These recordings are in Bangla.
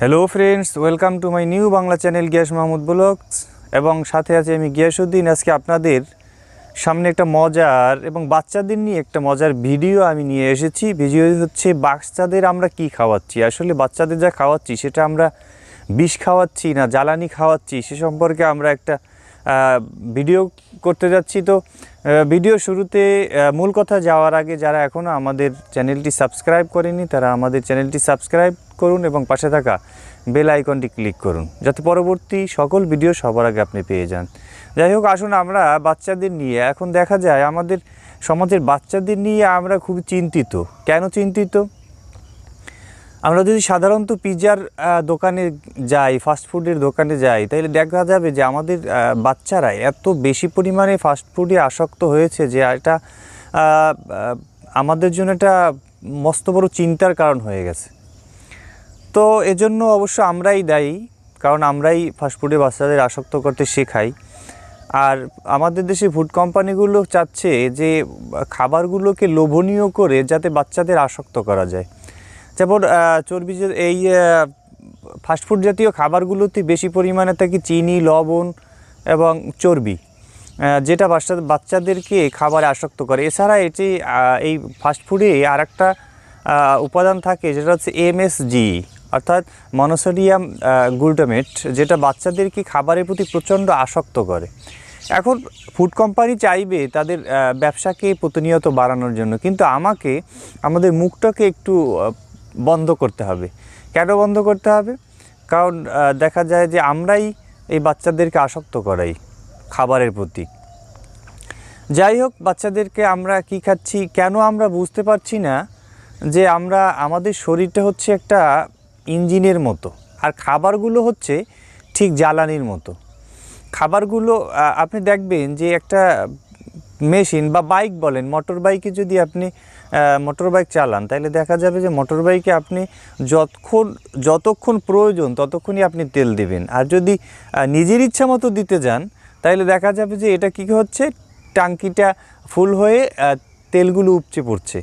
Hello friends, welcome to my new Bangla channel Giyas Mahmud blogs. এবং সাথে আছে আমি গিয়াসউদ্দিন। আজকে আপনাদের সামনে একটা মজার এবং বাচ্চাদের নিয়ে একটা মজার ভিডিও আমি নিয়ে এসেছি। ভিডিও হচ্ছে বাচ্চাদের আমরা কি খাওয়াচ্ছি। আসলে বাচ্চাদের যা খাওয়াচ্ছি সেটা আমরা বিষ খাওয়াচ্ছি না জ্বালানি খাওয়াচ্ছি, সে সম্পর্কে আমরা একটা ভিডিও করতে যাচ্ছি। তো ভিডিও শুরুতে মূল কথা যাওয়ার আগে যারা এখনও আমাদের চ্যানেলটি সাবস্ক্রাইব করেনি তারা আমাদের চ্যানেলটি সাবস্ক্রাইব করুন এবং পাশে থাকা বেল আইকনটি ক্লিক করুন, যাতে পরবর্তী সকল ভিডিও সবার আগে আপনি পেয়ে যান। যাই হোক, আসুন আমরা বাচ্চাদের নিয়ে, এখন দেখা যায় আমাদের সমাজের বাচ্চাদের নিয়ে আমরা খুব চিন্তিত। কেন চিন্তিত? আমরা যদি সাধারণত পিৎজার দোকানে যাই, ফাস্টফুডের দোকানে যাই, তাহলে দেখা যাবে যে আমাদের বাচ্চারা এত বেশি পরিমাণে ফাস্টফুডে আসক্ত হয়েছে যে এটা আমাদের জন্য একটা মস্ত বড় চিন্তার কারণ হয়ে গেছে। তো এজন্য অবশ্য আমরাই দায়ী, কারণ আমরাই ফাস্টফুডে বাচ্চাদের আসক্ত করতে শেখাই। আর আমাদের দেশে ফুড কোম্পানিগুলো চাচ্ছে যে খাবারগুলোকে লোভনীয় করে যাতে বাচ্চাদের আসক্ত করা যায়। যেমন চর্বি, এই ফাস্টফুড জাতীয় খাবারগুলোতে বেশি পরিমাণে থাকে চিনি, লবণ এবং চর্বি, যেটা বাচ্চাদেরকে খাবারে আসক্ত করে। এছাড়া এই ফাস্টফুডে আর একটা উপাদান থাকে, যেটা হচ্ছে MSG, অর্থাৎ মনোসোডিয়াম গ্লুটামেট, যেটা বাচ্চাদেরকে খাবারের প্রতি প্রচণ্ড আসক্ত করে। এখন ফুড কোম্পানি চাইবে তাদের ব্যবসাকে প্রতিনিয়ত বাড়ানোর জন্য, কিন্তু আমাদের মুখটাকে একটু বন্ধ করতে হবে। কেন বন্ধ করতে হবে? কারণ দেখা যায় যে আমরাই এই বাচ্চাদেরকে আসক্ত করাই খাবারের প্রতি। যাই হোক, বাচ্চাদেরকে আমরা কি খাচ্ছি, কেন আমরা বুঝতে পারছি না যে আমাদের শরীরটা হচ্ছে একটা ইঞ্জিনের মতো, আর খাবারগুলো হচ্ছে ঠিক জ্বালানির মতো। খাবারগুলো আপনি দেখবেন যে একটা মেশিন বা বাইক বলেন, মোটর বাইকে যদি আপনি মোটর বাইক চালান, তাহলে দেখা যাবে যে মোটর বাইকে আপনি যতক্ষণ প্রয়োজন ততক্ষণই আপনি তেল দিবেন। আর যদি নিজের ইচ্ছা মতো দিতে যান, তাহলে দেখা যাবে যে এটা কী হচ্ছে, ট্যাঙ্কিটা ফুল হয়ে তেলগুলো উপচে পড়ছে।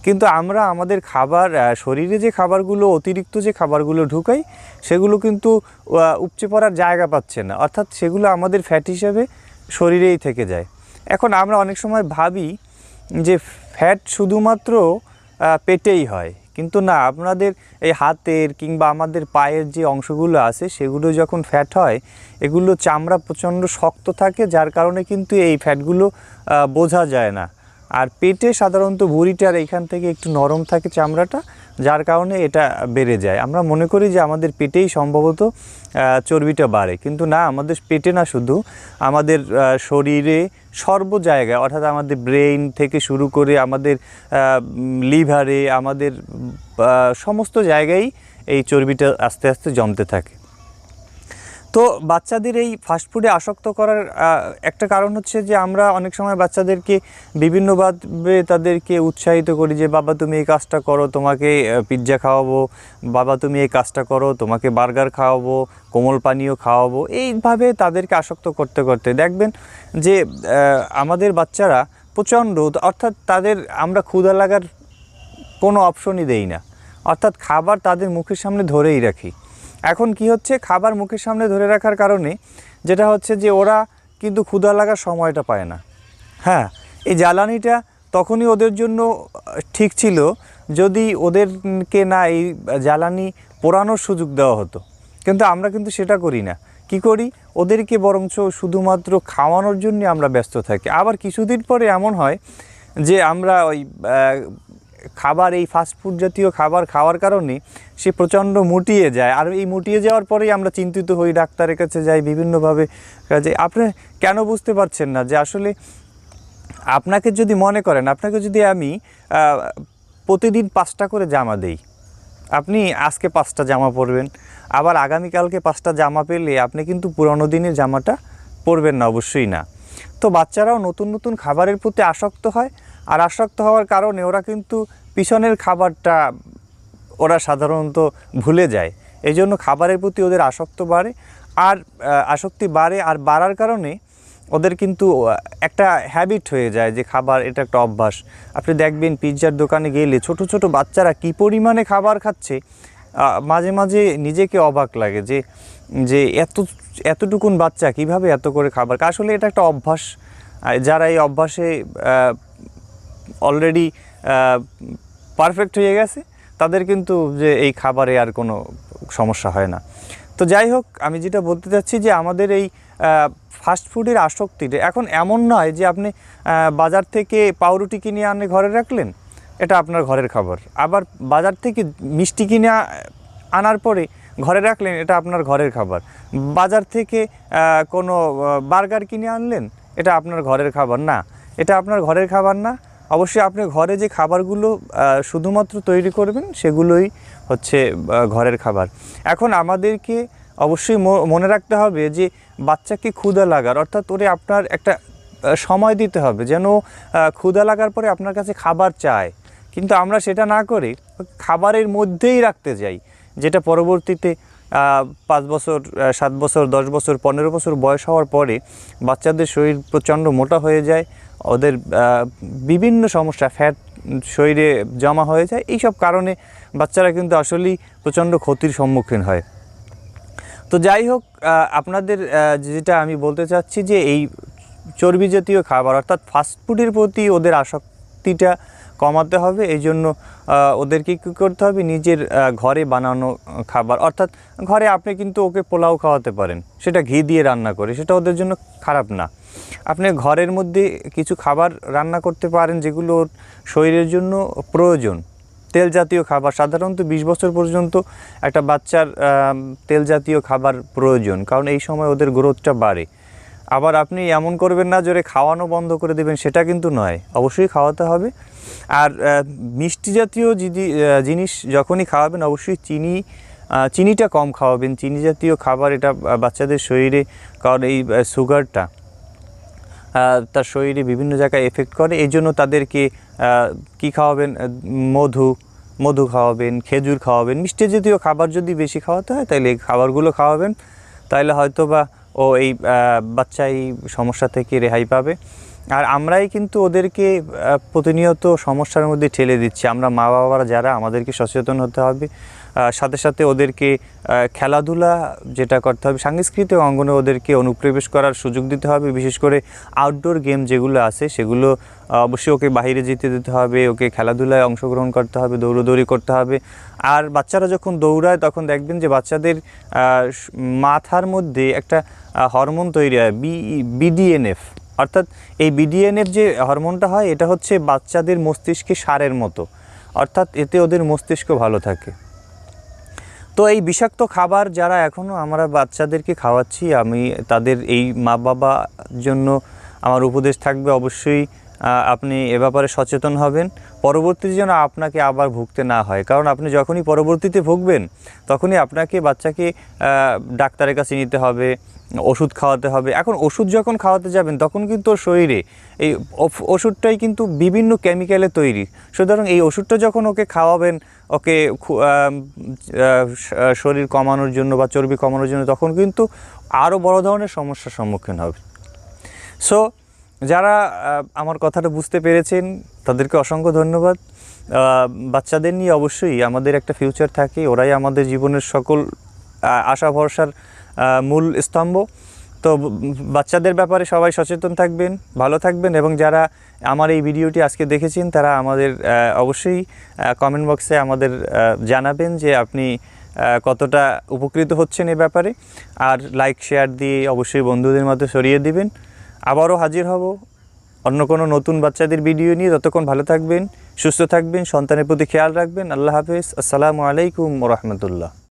কিন্তু আমরা আমাদের খাবার, শরীরে যে খাবারগুলো, অতিরিক্ত যে খাবারগুলো ঢুকাই, সেগুলো কিন্তু উপচে পড়ার জায়গা পাচ্ছে না, অর্থাৎ সেগুলো আমাদের ফ্যাট হিসেবে শরীরেই থেকে যায়। এখন আমরা অনেক সময় ভাবি যে ফ্যাট শুধুমাত্র পেটেই হয়, কিন্তু না, আপনাদের এই হাতের কিংবা আমাদের পায়ের যে অংশগুলো আছে সেগুলো যখন ফ্যাট হয়, এগুলো চামড়া প্রচণ্ড শক্ত থাকে, যার কারণে কিন্তু এই ফ্যাটগুলো বোঝা যায় না। আর পেটে সাধারণত ভুঁড়িটার এইখান থেকে একটু নরম থাকে চামড়াটা, যার কারণে এটা বেড়ে যায়। আমরা মনে করি যে আমাদের পেটেই সম্ভবত চর্বিটা বাড়ে, কিন্তু না, আমাদের পেটে না, শুধু আমাদের শরীরে সর্ব জায়গায়, অর্থাৎ আমাদের ব্রেইন থেকে শুরু করে আমাদের লিভারে, আমাদের সমস্ত জায়গায় এই চর্বিটা আস্তে আস্তে জমতে থাকে। তো বাচ্চাদের এই ফাস্টফুডে আসক্ত করার একটা কারণ হচ্ছে যে আমরা অনেক সময় বাচ্চাদেরকে বিভিন্নভাবে তাদেরকে উৎসাহিত করি যে বাবা তুমি এই কাজটা করো, তোমাকে পিৎজা খাওয়াবো, বাবা তুমি এই কাজটা করো, তোমাকে বার্গার খাওয়াবো, কোমল পানীয় খাওয়াবো। এইভাবে তাদেরকে আসক্ত করতে করতে দেখবেন যে আমাদের বাচ্চারা প্রচণ্ড, অর্থাৎ তাদের আমরা ক্ষুধা লাগার কোনো অপশনই দেই না, অর্থাৎ খাবার তাদের মুখের সামনে ধরেই রাখি। এখন কি হচ্ছে, খাবার মুখের সামনে ধরে রাখার কারণে যেটা হচ্ছে যে ওরা কিন্তু ক্ষুধা লাগার সময়টা পায় না। হ্যাঁ, এই জ্বালানিটা তখনই ওদের জন্য ঠিক ছিল যদি ওদেরকে না এই জ্বালানি পোড়ানোর সুযোগ দেওয়া হতো, কিন্তু আমরা কিন্তু সেটা করি না। কি করি, ওদেরকে বরঞ্চ শুধুমাত্র খাওয়ানোর জন্য আমরা ব্যস্ত থাকি। আবার কিছুদিন পরে এমন হয় যে আমরা ওই খাবার, এই ফাস্টফুড জাতীয় খাবার খাওয়ার কারণে সে প্রচণ্ড মুটিয়ে যায়, আর এই মুটিয়ে যাওয়ার পরেই আমরা চিন্তিত হই, ডাক্তারের কাছে যাই বিভিন্নভাবে। যে আপনি কেন বুঝতে পারছেন না যে আসলে আপনাকে যদি মনে করেন, আপনাকে যদি আমি প্রতিদিন 5টা করে জামা দেই, আপনি আজকে 5টা জামা পরবেন, আবার আগামীকালকে 5টা জামা পেলে আপনি কিন্তু পুরনো দিনের জামাটা পরবেন না, অবশ্যই না। তো বাচ্চারাও নতুন নতুন খাবারের প্রতি আসক্ত হয়, আর আসক্ত হওয়ার কারণে ওরা কিন্তু পিছনের খাবারটা ওরা সাধারণত ভুলে যায়। এই জন্য খাবারের প্রতি ওদের আসক্তি বাড়ে, আর বাড়ার কারণে ওদের কিন্তু একটা হ্যাবিট হয়ে যায় যে খাবার, এটা একটা অভ্যাস। আপনি দেখবেন পিৎজার দোকানে গেলে ছোট ছোট বাচ্চারা কী পরিমাণে খাবার খাচ্ছে, মাঝে মাঝে নিজেকে অবাক লাগে যে যে এতটুকুন বাচ্চা কিভাবে এত করে খাবার, আসলে এটা একটা অভ্যাস। যারা এই অভ্যাসে অলরেডি পারফেক্ট হয়ে গেছে তাদের কিন্তু যে এই খাবারে আর কোনো সমস্যা হয় না। তো যাই হোক, আমি যেটা বলতে চাচ্ছি যে আমাদের এই ফাস্টফুডের আসক্তিটা এখন এমন নয় যে আপনি বাজার থেকে পাউরুটি কিনে আনে ঘরে রাখলেন, এটা আপনার ঘরের খাবার। আবার বাজার থেকে মিষ্টি কিনে আনার পরে ঘরে রাখলেন, এটা আপনার ঘরের খাবার। বাজার থেকে কোনো বার্গার কিনে আনলেন, এটা আপনার ঘরের খাবার না, এটা আপনার ঘরের খাবার না। অবশ্যই আপনি ঘরে যে খাবারগুলো শুধুমাত্র তৈরি করবেন সেগুলোই হচ্ছে ঘরের খাবার। এখন আমাদেরকে অবশ্যই মনে রাখতে হবে যে বাচ্চাকে ক্ষুধা লাগার, অর্থাৎ ওরে আপনার একটা সময় দিতে হবে যেন ক্ষুধা লাগার পরে আপনার কাছে খাবার চায়, কিন্তু আমরা সেটা না করে খাবারের মধ্যেই রাখতে যাই, যেটা পরবর্তীতে 5 বছর 7 বছর 10 বছর 15 বছর বয়স হওয়ার পরে বাচ্চাদের শরীর প্রচণ্ড মোটা হয়ে যায়, ওদের বিভিন্ন সমস্যা, ফ্যাট শরীরে জমা হয়ে যায়। এইসব কারণে বাচ্চারা কিন্তু আসলেই প্রচণ্ড ক্ষতির সম্মুখীন হয়। তো যাই হোক, আপনাদের যেটা আমি বলতে চাচ্ছি যে এই চর্বি জাতীয় খাবার অর্থাৎ ফাস্টফুডের প্রতি ওদের আসক্তিটা কমাতে হবে। এই জন্য ওদেরকে কী করতে হবে, নিজের ঘরে বানানো খাবার, অর্থাৎ ঘরে আপনি কিন্তু ওকে পোলাও খাওয়াতে পারেন, সেটা ঘি দিয়ে রান্না করে, সেটা ওদের জন্য খারাপ না। আপনি ঘরের মধ্যে কিছু খাবার রান্না করতে পারেন যেগুলো ওর শরীরের জন্য প্রয়োজন। তেল জাতীয় খাবার সাধারণত 20 বছর পর্যন্ত একটা বাচ্চার তেল জাতীয় খাবার প্রয়োজন, কারণ এই সময় ওদের গ্রোথটা বাড়ে। আবার আপনি এমন করবেন না যে খাওয়ানো বন্ধ করে দেবেন, সেটা কিন্তু নয়, অবশ্যই খাওয়াতে হবে। আর মিষ্টি জাতীয় জিনিস যখনই খাওয়াবেন অবশ্যই চিনিটা কম খাওয়াবেন। চিনি জাতীয় খাবার এটা বাচ্চাদের শরীরে, কারণ এই সুগারটা তার শরীরে বিভিন্ন জায়গায় এফেক্ট করে। এই জন্য তাদেরকে কী খাওয়াবেন, মধু খাওয়াবেন, খেজুর খাওয়াবেন। মিষ্টি জাতীয় খাবার যদি বেশি খাওয়াতে হয় তাহলে এই খাবারগুলো খাওয়াবেন, তাহলে হয়তো বা ও এই বাচ্চা এই সমস্যা থেকে রেহাই পাবে। আর আমরাই কিন্তু ওদেরকে প্রতিনিয়ত সমস্যার মধ্যে ঠেলে দিচ্ছি। আমরা মা বাবারা যারা, আমাদেরকে সচেতন হতে হবে। সাথে সাথে ওদেরকে খেলাধুলা যেটা করতে হবে, সাংস্কৃতিক অঙ্গনে ওদেরকে অনুপ্রবেশ করার সুযোগ দিতে হবে। বিশেষ করে আউটডোর গেম যেগুলো আছে সেগুলো অবশ্যই ওকে বাইরে যেতে দিতে হবে, ওকে খেলাধুলায় অংশগ্রহণ করতে হবে, দৌড়দৌড়ি করতে হবে। আর বাচ্চারা যখন দৌড়ায় তখন দেখবেন যে বাচ্চাদের মাথার মধ্যে একটা হরমোন তৈরি হয়, BDNF, অর্থাৎ এই BDNF যে হরমোনটা হয় এটা হচ্ছে বাচ্চাদের মস্তিষ্কে সারের মতো, অর্থাৎ এতে ওদের মস্তিষ্ক ভালো থাকে। তো এই বিষাক্ত খাবার যারা এখনও আমরা বাচ্চাদেরকে খাওয়াচ্ছি, আমি তাদের এই মা বাবার জন্য আমার উপদেশ থাকবে, অবশ্যই আপনি এ ব্যাপারে সচেতন হবেন, পরবর্তীতে যেন আপনাকে আবার ভুগতে না হয়। কারণ আপনি যখনই পরবর্তীতে ভুগবেন তখনই আপনাকে বাচ্চাকে ডাক্তারের কাছে নিতে হবে, ওষুধ খাওয়াতে হবে। এখন ওষুধ যখন খাওয়াতে যাবেন তখন কিন্তু ওর শরীরে এই ওষুধটাই কিন্তু বিভিন্ন কেমিক্যালে তৈরি, সুতরাং এই ওষুধটা যখন ওকে খাওয়াবেন, ওকে শরীর কমানোর জন্য বা চর্বি কমানোর জন্য, তখন কিন্তু আরও বড় ধরনের সমস্যার সম্মুখীন হবে। সো যারা আমার কথাটা বুঝতে পেরেছেন তাদেরকে অসংখ্য ধন্যবাদ। বাচ্চাদের নিয়ে অবশ্যই আমাদের একটা ফিউচার থাকে, ওরাই আমাদের জীবনের সকল আশা ভরসার মূল স্তম্ভ। তো বাচ্চাদের ব্যাপারে সবাই সচেতন থাকবেন, ভালো থাকবেন। এবং যারা আমার এই ভিডিওটি আজকে দেখেছেন তারা আমাদের অবশ্যই কমেন্ট বক্সে আমাদের জানাবেন যে আপনি কতটা উপকৃত হচ্ছেন এ ব্যাপারে। আর লাইক শেয়ার দিয়ে অবশ্যই বন্ধুদের মধ্যে ছড়িয়ে দিবেন। আবারও হাজির হব অন্য কোনো নতুন বাচ্চাদের ভিডিও নিয়ে। ততক্ষণ ভালো থাকবেন, সুস্থ থাকবেন, সন্তানের প্রতি খেয়াল রাখবেন। আল্লাহ হাফেজ। আসসালামু আলাইকুম ওয়া রাহমাতুল্লাহ।